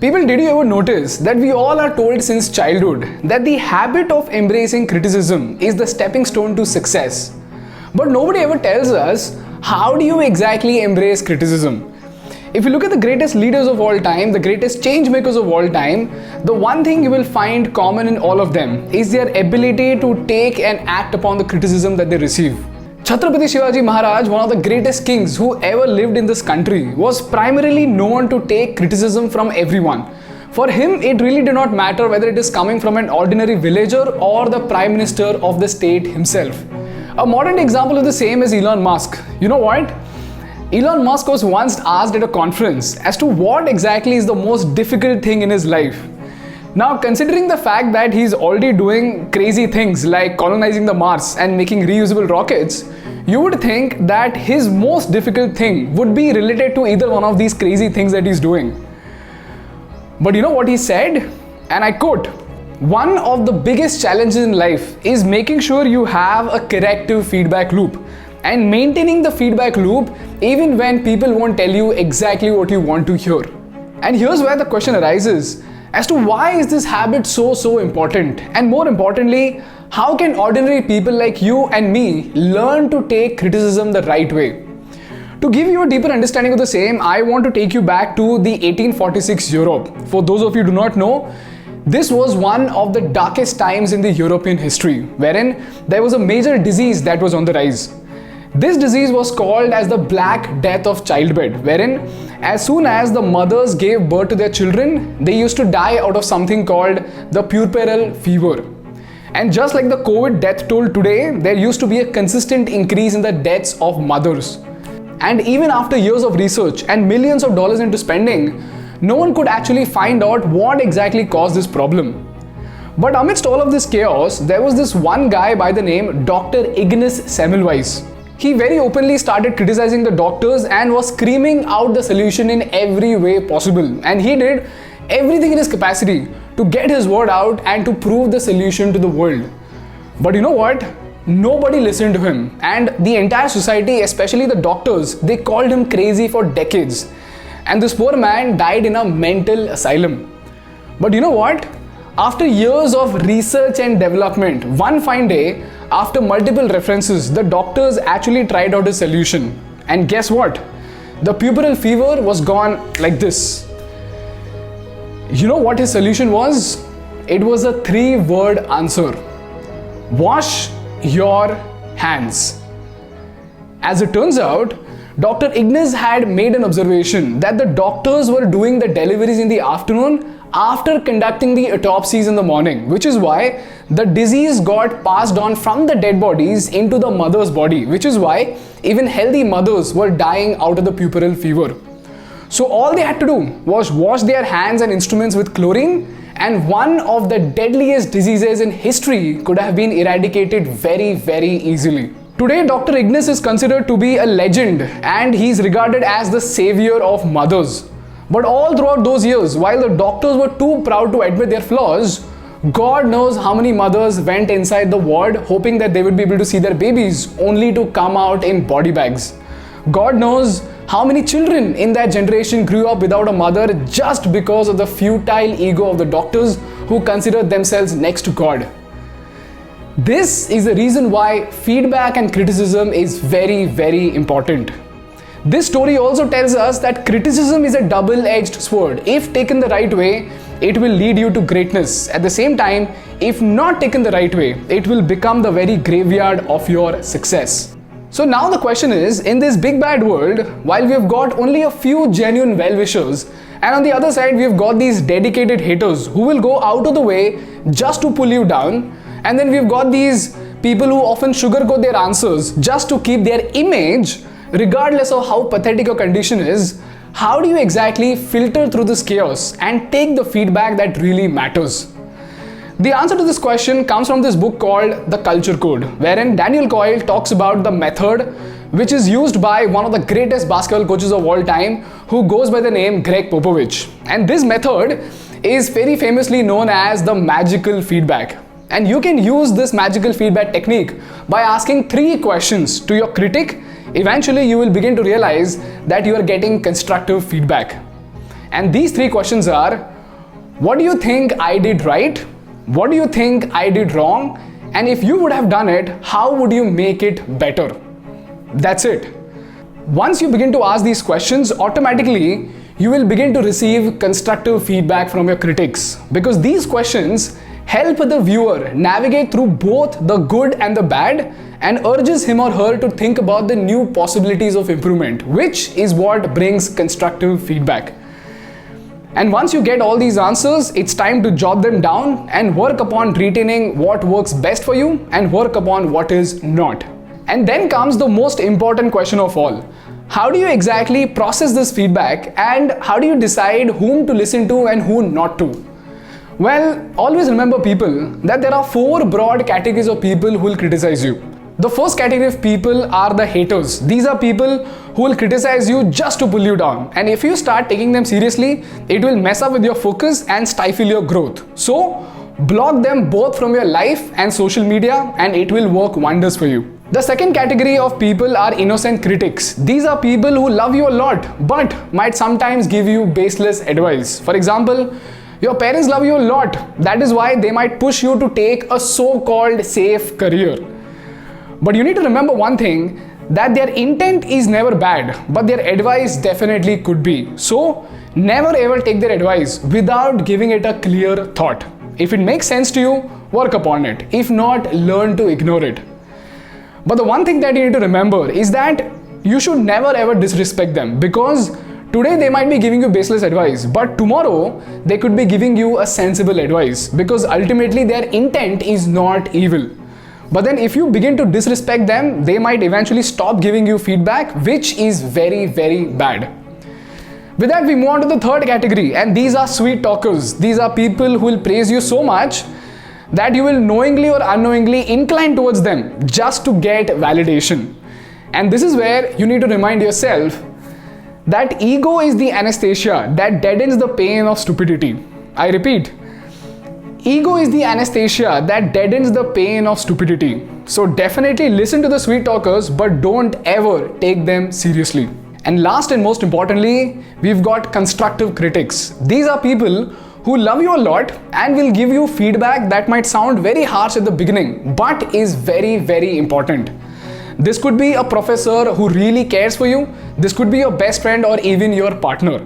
People, did you ever notice that we all are told since childhood that the habit of embracing criticism is the stepping stone to success? But nobody ever tells us, how do you exactly embrace criticism? If you look at the greatest leaders of all time, the greatest change makers of all time, the one thing you will find common in all of them is their ability to take and act upon the criticism that they receive. Chhatrapati Shivaji Maharaj, one of the greatest kings who ever lived in this country, was primarily known to take criticism from everyone. For him, it really did not matter whether it is coming from an ordinary villager or the Prime Minister of the state himself. A modern example of the same is Elon Musk. You know what? Elon Musk was once asked at a conference as to what exactly is the most difficult thing in his life. Now, considering the fact that he's already doing crazy things like colonizing the Mars and making reusable rockets, you would think that his most difficult thing would be related to either one of these crazy things that he's doing. But you know what he said? And I quote, "One of the biggest challenges in life is making sure you have a corrective feedback loop and maintaining the feedback loop even when people won't tell you exactly what you want to hear." And here's where the question arises as to why is this habit so important, and more importantly, how can ordinary people like you and me learn to take criticism the right way? To give you a deeper understanding of the same, I want to take you back to the 1846 Europe. For those of you who do not know, this was one of the darkest times in the European history, wherein there was a major disease that was on the rise. This disease was called as the Black Death of Childbed, wherein as soon as the mothers gave birth to their children, they used to die out of something called the puerperal fever. And just like the COVID death toll today, there used to be a consistent increase in the deaths of mothers. And even after years of research and millions of dollars into spending, no one could actually find out what exactly caused this problem. But amidst all of this chaos, there was this one guy by the name Dr. Ignace Semmelweis. He very openly started criticizing the doctors and was screaming out the solution in every way possible. And he did everything in his capacity to get his word out and to prove the solution to the world. But you know what? Nobody listened to him. And the entire society, especially the doctors, they called him crazy for decades. And this poor man died in a mental asylum. But you know what? After years of research and development, one fine day, after multiple references, the doctors actually tried out a solution. And guess what? The puerperal fever was gone like this. You know what his solution was? It was a 3-word answer. Wash your hands. As it turns out, Dr. Ignace had made an observation that the doctors were doing the deliveries in the afternoon after conducting the autopsies in the morning, which is why the disease got passed on from the dead bodies into the mother's body, which is why even healthy mothers were dying out of the puerperal fever. So all they had to do was wash their hands and instruments with chlorine, and one of the deadliest diseases in history could have been eradicated very easily. Today, Dr. Ignace is considered to be a legend and he's regarded as the savior of mothers. But all throughout those years, while the doctors were too proud to admit their flaws, God knows how many mothers went inside the ward hoping that they would be able to see their babies only to come out in body bags. God knows how many children in that generation grew up without a mother just because of the futile ego of the doctors who considered themselves next to God. This is the reason why feedback and criticism is very important. This story also tells us that criticism is a double-edged sword. If taken the right way, it will lead you to greatness. At the same time, if not taken the right way, it will become the very graveyard of your success. So now the question is, in this big bad world, while we have got only a few genuine well-wishers, and on the other side we have got these dedicated haters who will go out of the way just to pull you down, and then we've got these people who often sugarcoat their answers just to keep their image, regardless of how pathetic your condition is. How do you exactly filter through this chaos and take the feedback that really matters? The answer to this question comes from this book called The Culture Code, wherein Daniel Coyle talks about the method which is used by one of the greatest basketball coaches of all time, who goes by the name Greg Popovich. And this method is very famously known as the magical feedback. And you can use this magical feedback technique by asking 3 questions to your critic. Eventually, you will begin to realize that you are getting constructive feedback. And these three questions are: what do you think I did right? What do you think I did wrong? And if you would have done it, how would you make it better? That's it. Once you begin to ask these questions, automatically you will begin to receive constructive feedback from your critics, because these questions help the viewer navigate through both the good and the bad and urges him or her to think about the new possibilities of improvement, which is what brings constructive feedback. And once you get all these answers, it's time to jot them down and work upon retaining what works best for you and work upon what is not. And then comes the most important question of all. How do you exactly process this feedback, and how do you decide whom to listen to and who not to? Well, always remember, people, that there are 4 broad categories of people who will criticize you. The first category of people are the haters. These are people who will criticize you just to pull you down. And if you start taking them seriously, it will mess up with your focus and stifle your growth. So, block them both from your life and social media, and it will work wonders for you. The second category of people are innocent critics. These are people who love you a lot, but might sometimes give you baseless advice. For example, your parents love you a lot. That is why they might push you to take a so-called safe career. But you need to remember one thing, that their intent is never bad, but their advice definitely could be. So, never ever take their advice without giving it a clear thought. If it makes sense to you, work upon it. If not, learn to ignore it. But the one thing that you need to remember is that you should never ever disrespect them, because today they might be giving you baseless advice, but tomorrow they could be giving you a sensible advice, because ultimately their intent is not evil. But then if you begin to disrespect them, they might eventually stop giving you feedback, which is very, very bad. With that, we move on to the third category, and these are sweet talkers. These are people who will praise you so much that you will knowingly or unknowingly incline towards them just to get validation. And this is where you need to remind yourself that ego is the anesthesia that deadens the pain of stupidity. I repeat, ego is the anesthesia that deadens the pain of stupidity. So definitely listen to the sweet talkers, but don't ever take them seriously. And last and most importantly, we've got constructive critics. These are people who love you a lot and will give you feedback that might sound very harsh at the beginning, but is very, very important. This could be a professor who really cares for you. This could be your best friend or even your partner.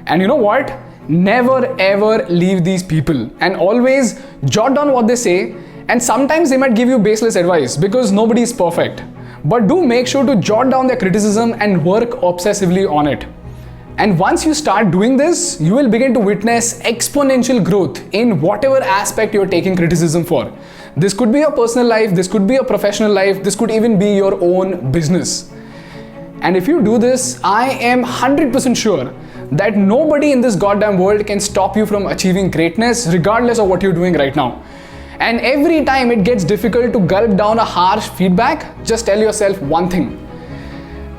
And you know what? Never ever leave these people, and always jot down what they say. And sometimes they might give you baseless advice, because nobody is perfect. But do make sure to jot down their criticism and work obsessively on it. And once you start doing this, you will begin to witness exponential growth in whatever aspect you're taking criticism for. This could be your personal life, this could be your professional life, this could even be your own business. And if you do this, I am 100% sure that nobody in this goddamn world can stop you from achieving greatness, regardless of what you're doing right now. And every time it gets difficult to gulp down a harsh feedback, just tell yourself one thing.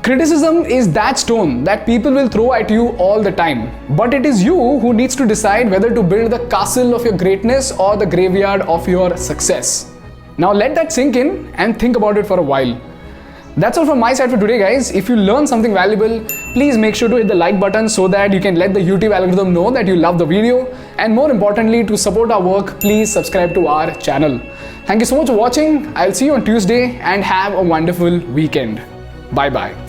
Criticism is that stone that people will throw at you all the time, but it is you who needs to decide whether to build the castle of your greatness or the graveyard of your success. Now let that sink in and think about it for a while. That's all from my side for today, guys. If you learned something valuable, please make sure to hit the like button so that you can let the YouTube algorithm know that you love the video. And more importantly, to support our work, please subscribe to our channel. Thank you so much for watching. I'll see you on Tuesday and have a wonderful weekend. Bye bye.